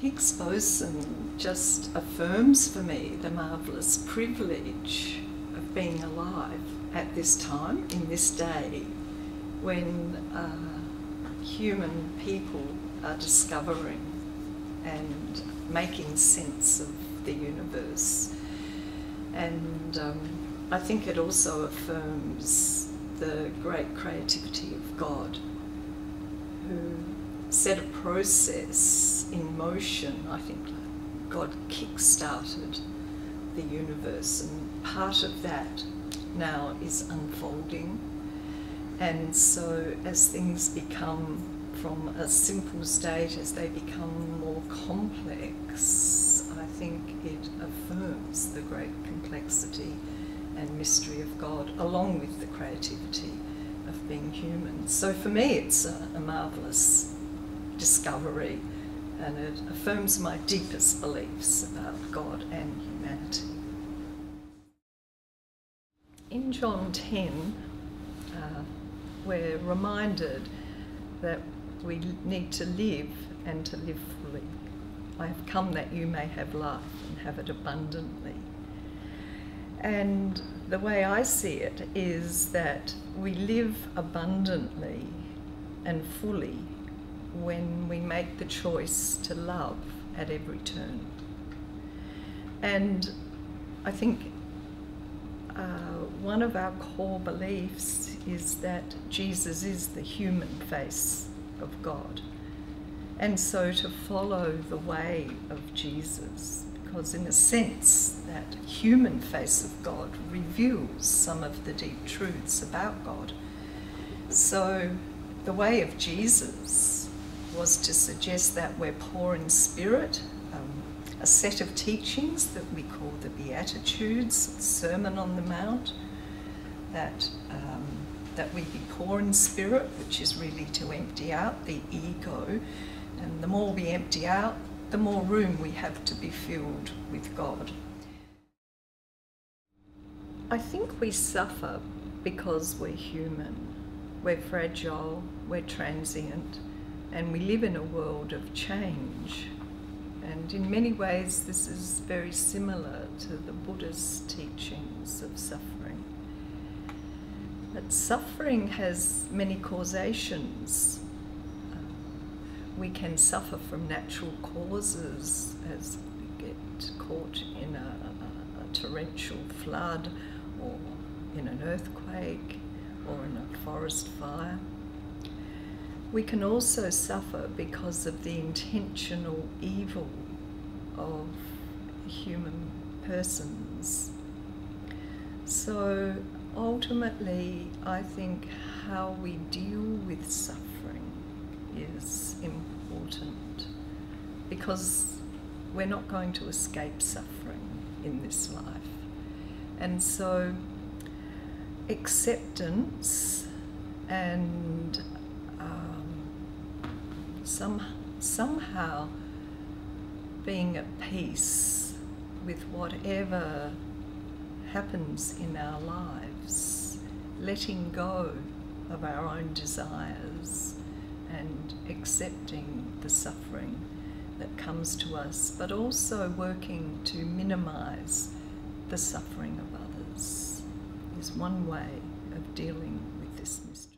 Higgs boson just affirms for me the marvellous privilege of being alive at this time, in this day, when human people are discovering and making sense of the universe. And I think it also affirms the great creativity of God, who set a process in motion. I think God kick-started the universe, and part of that now is unfolding. And so as things become from a simple state, as they become more complex, I think it affirms the great complexity and mystery of God, along with the creativity of being human. So for me, it's a marvellous discovery, and it affirms my deepest beliefs about God and humanity. In John 10, we're reminded that we need to live and to live fully. I have come that you may have life and have it abundantly. And the way I see it is that we live abundantly and fully when we make the choice to love at every turn. And I think one of our core beliefs is that Jesus is the human face of God. And so to follow the way of Jesus, because in a sense that human face of God reveals some of the deep truths about God. So the way of Jesus was to suggest that we're poor in spirit, a set of teachings that we call the Beatitudes, Sermon on the Mount, that we be poor in spirit, which is really to empty out the ego, and the more we empty out, the more room we have to be filled with God. I think we suffer because we're human. We're fragile, we're transient, and we live in a world of change. And in many ways, this is very similar to the Buddha's teachings of suffering. But suffering has many causations. We can suffer from natural causes, as we get caught in a torrential flood, or in an earthquake, or in a forest fire. We can also suffer because of the intentional evil of human persons. So ultimately, I think how we deal with suffering is important, because we're not going to escape suffering in this life. And so acceptance and somehow being at peace with whatever happens in our lives, letting go of our own desires and accepting the suffering that comes to us, but also working to minimize the suffering of others, is one way of dealing with this mystery.